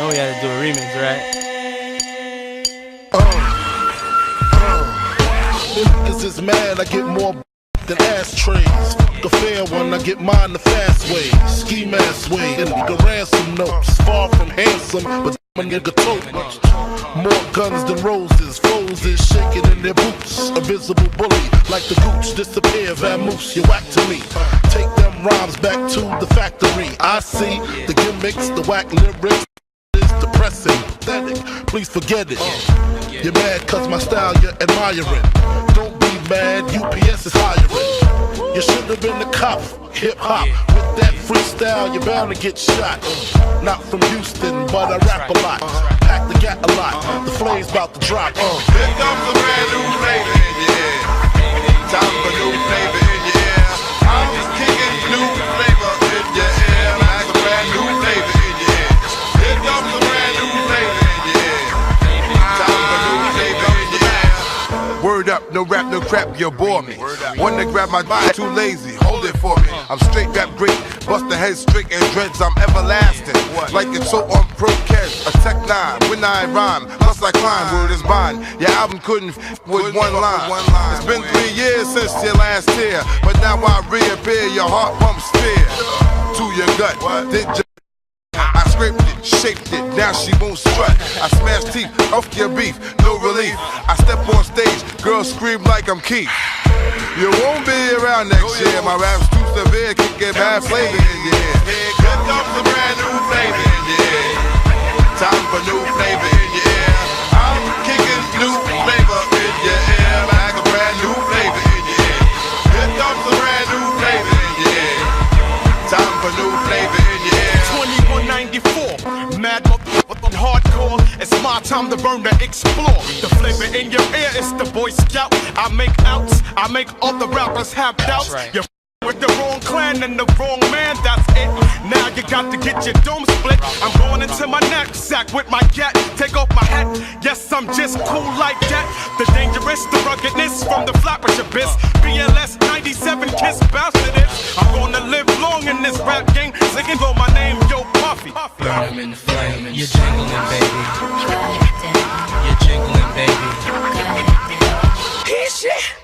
know we had to do a remix, right? Niggas is mad, I get more than ashtrays. The fair one, I get mine the fast way. Ski mask way, and nigga ransom notes. Far from handsome, but my nigga tote. More guns than roses, foes is shaking in their boots. A visible bully, like the gooch, disappear, vamoose, you whack to me. Take them rhymes back to the factory. I see the gimmicks, the whack lyrics. It's depressing, pathetic, please forget it. You're mad cause my style you're admiring. Don't be mad, UPS is hiring. You should have been the cop, hip-hop. With that freestyle, you're bound to get shot. Not from Houston, but I rap a lot. Pack the gat a lot, the flame's about to drop. Here comes a brand new flavor in your ear. Time for new flavor in your ear. I'm just kicking new flavor in your ear. Like a brand new flavor in your ear. Here comes a brand new flavor in your ear. Time for new flavor in your ear. Word up, no rap, no crap, you bore me. Wanna grab my body, too lazy, hold it for me. I'm straight rap great, bust the head straight and dreads, I'm everlasting. Like it's so on pro cash, a tech 9, when I rhyme, plus I climb, word is bond. Your album couldn't with one line. It's been 3 years since your last tear, but now I reappear, your heart pumps fear to your gut. I scraped it, shaped it, now she won't strut. I smash teeth, off your beef, no relief. I step on stage, girls scream like I'm Keith. You won't be around next year, my rap's too severe, kicking bad flavor in your ear. Here comes a brand new flavor in your ear. Time for new flavor in your ear. I'm kicking new flavor in your ear, like a brand new flavor in your ear. Here comes a brand new flavor in your ear. Time for new flavor in your ear. 2194, mad motherfucking hardcore. It's my time to burn, to explore. The flavor in your ear is the Boy Scout. I make outs, I make all the rappers have doubts. Right. You're with the wrong clan and the wrong man, that's it. Now you got to get your dome split. I'm going into my knapsack with my gat. Take off my hat, yes, I'm just cool like that. The dangerous, the ruggedness from the flappers abyss. BLS 97 kiss bounce to this. I'm gonna live long in this rap game. Singing for my name, Yo Puffy. Burn 'em in the flame, you're jingling, baby. You're jingling, baby. Here's shit.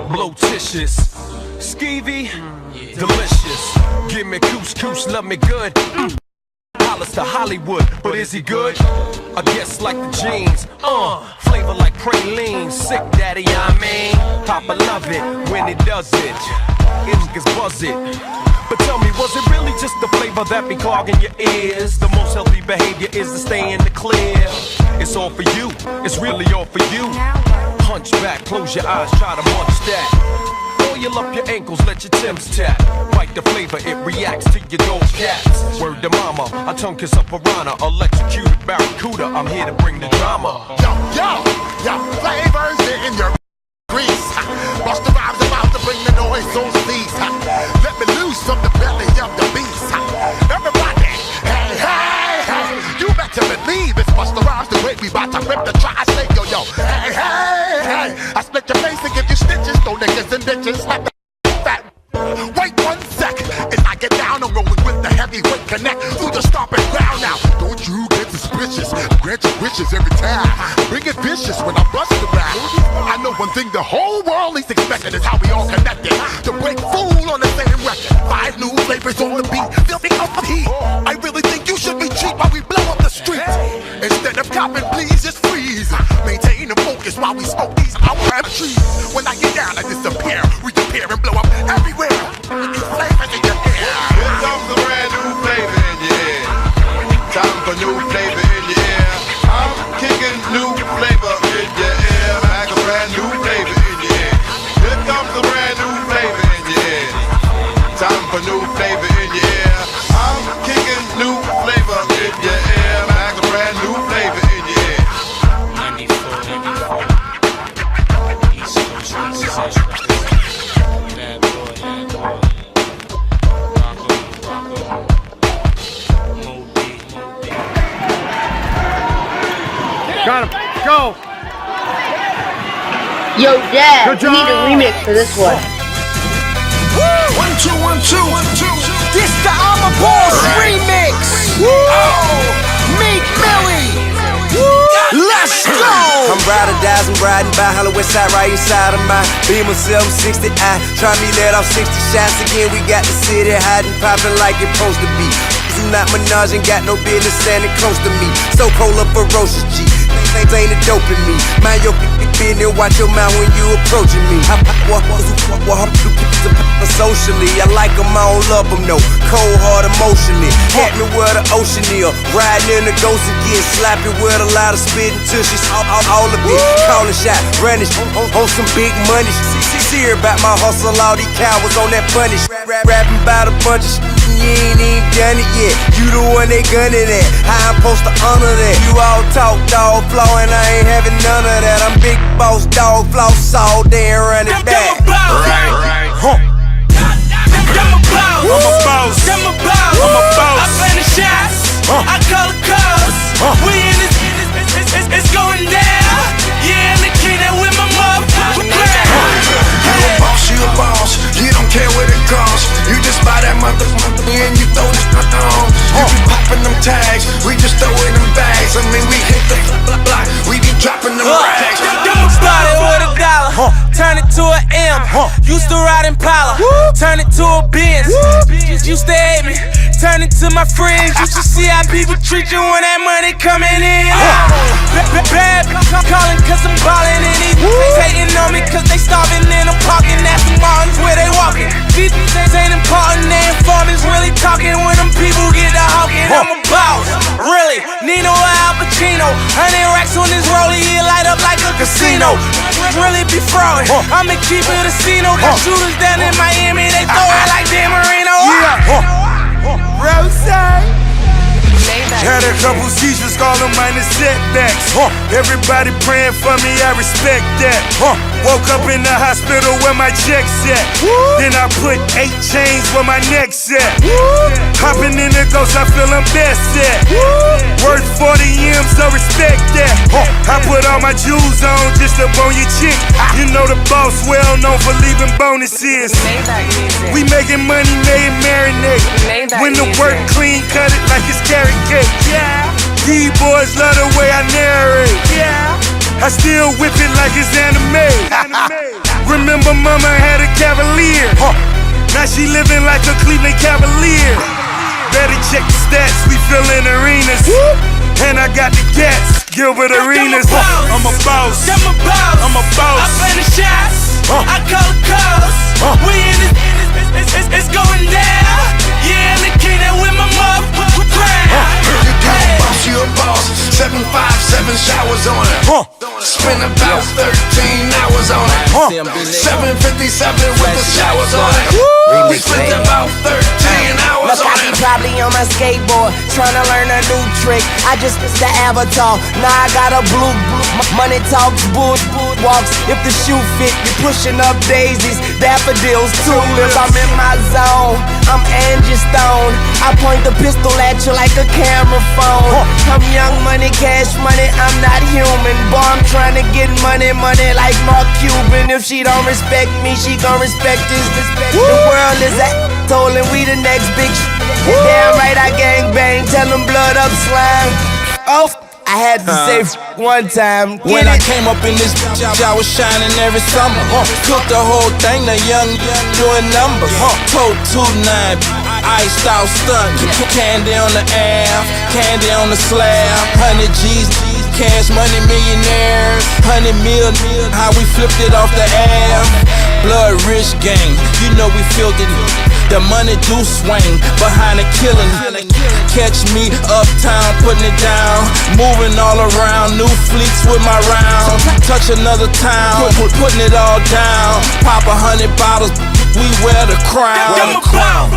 Blotitious, skeevy, delicious. Give me couscous, love me good. Hollis to Hollywood, but is he good? I guess like the jeans, flavor like praline. Sick daddy, I mean, Papa love it when he does it. Niggas buzz it. But tell me, was it really just the flavor that be clogging your ears? The most healthy behavior is to stay in the clear. It's all for you, it's really all for you. Hunch back, close your eyes, try to munch that. Oil up your ankles, let your Timbs tap. Bite the flavor, it reacts to your dope cats. Word to mama, I tongue kiss a piranha. Electrocuted barracuda, I'm here to bring the drama. Yo, flavors in your grease. Bust the rhymes about to bring the noise, so cease. Let me loose from the belly of the beast. Everybody, hey, hey, hey. You better believe it's Busta Rhymes the great. We bout to rip the tri-state, yo. Hey, hey, hey. I split your face and give you stitches. Throw niggas and bitches. Slap the fat. Wait 1 sec. As I get down, I'm rolling with the heavyweight connect through the stomping ground now. Don't you get suspicious. I grant your wishes every time. Bring it vicious when I bust around. I know one thing the whole world is expecting is how we all connected. To break fool on the same record. 5 new flavors on the beat. Filthy up the heat. I really think you should be cheap while we blow up the streets. Instead of copping, please just freeze. Maintain the focus while we smoke these our trees. When I get down, I disappear. Reappear and blow up everywhere. These flavors in your ear. Here comes a brand new flavor in your ear. Time for new flavor in your ear. I'm kicking new flavor in your ear. Like a brand new flavor in your ear. Here comes a brand new flavor in your ear. Time for new flavor in your ear. I'm kicking new flavor in your ear. Like a brand new flavor in your ear. 94, East Coast, West Coast. Bad boy. Rock on. Moby. Got him. Go. Yo, Dad, we need a remix for this one. 1, 2, 1, 2, 1, 2. This the I'm a Boss remix. Oh, me I'm riding, I'm riding by Hollow West Side, right inside of my Beamer 760i. Try me let off 60 shots again. We got the city hiding, popping like it's supposed to be. Do not menage, ain't got no business standing close to me. So cold up ferocious G. Things ain't a dope in me. Mind your business, watch your mouth when you approaching me. Socially, I like them, I don't love them, no. Cold heart emotionally. Had me where the ocean is. Riding in the ghost again. Slapping with a lot of spitting till she's all of it. Calling shot, running on some big money. See her about my hustle, all these cowards on that punish. Rapping about a bunch of shit, you ain't even done it yet. You the one they gunning at. How I'm supposed to honor that? You all talk dog flow and I ain't having none of that. I'm big boss dog floss all day and run it back. Right. I'm a boss. I'm a boss. I plan the shots. I call the calls. We in this. It's going down. Yeah, and the king that with my motherfucking crown. You a boss. You don't care what it costs. You just buy that motherfucker and you throw this on. You be popping them tags. We just throw in them bags. I mean, we hit the block. We be dropping them rags. Bought it with $1, turn it to an M. Used to ride Impala, turn it to a Benz. Used to hate me, turn it to my friends. Used to see how people treat you when that money coming in. Bad calling cause I'm ballin' and these hating on me cause they starving in a parking. That's the Martins where they walking. These things ain't important, they informants really talking when them people get to hawking. I'm a boss, really, Nino or Al Pacino. 100 racks on this rollie, it light up like a casino. Really be fraudin', I'ma keep it a casino. Got shooters down in Miami, they throw it like Dan Marino. Rose. Had a couple seizures, call them minor setbacks. Everybody praying for me, I respect that. Woke up in the hospital where my check's at. Then I put 8 chains where my neck's at. Hopping in the ghost, I feel I'm best at. Worth 40 M's, so respect that. I put all my jewels on just to bone your chick. You know the boss well known for leaving bonuses. We making money, made marinate. When the work clean, cut it like it's carrot cake. These boys love the way I narrate. I still whip it like it's anime. Remember mama had a Cavalier. Now she living like a Cleveland Cavalier. Better check the stats, we fillin' arenas. And I got the gas, Gilbert Arenas. I'm a boss. I'm a boss. I plan the shots. I call the calls. We in this. It's going down. Yeah, and the king that with my motherfucking crown. You a boss, 757 showers on it. Spend about 13 hours on it. 757 with the showers on it. We spent about 13 hours on it. Probably on my skateboard, trying to learn a new trick. I just missed the avatar, now I got a blue. Money talks, bull walks. If the shoe fit, you're pushing up daisies, daffodils, tulips. I'm in my zone, I'm Angie Stone. I point the pistol at you like a camera phone. I'm young money, cash money, I'm not human. Boy, I'm trying to get money like Mark Cuban. If she don't respect me, she gon' respect this. The world is a asshole and we the next big Damn right I gang bang, tell them blood up slime. Oh, I had to say one time. When I came up in this bitch, I was shining every summer. Cooked the whole thing, the young doing numbers. Tote 2-9, iced out stunt. Candy on the air, candy on the slab. 100 G's, cash money millionaires. 100 mil, how we flipped it off the air. Blood rich gang, you know we filthy. The money do swing behind the killing. Catch me uptown, putting it down. Moving all around, new fleets with my round. Touch another town, putting it all down. Pop 100 bottles, we wear the crown. I'm a boss.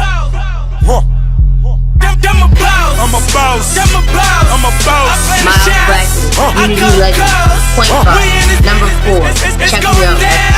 I'm a boss. I'm a boss. I'm a boss. Myles Age, Unity Legend, point guard, number 4. Check me out at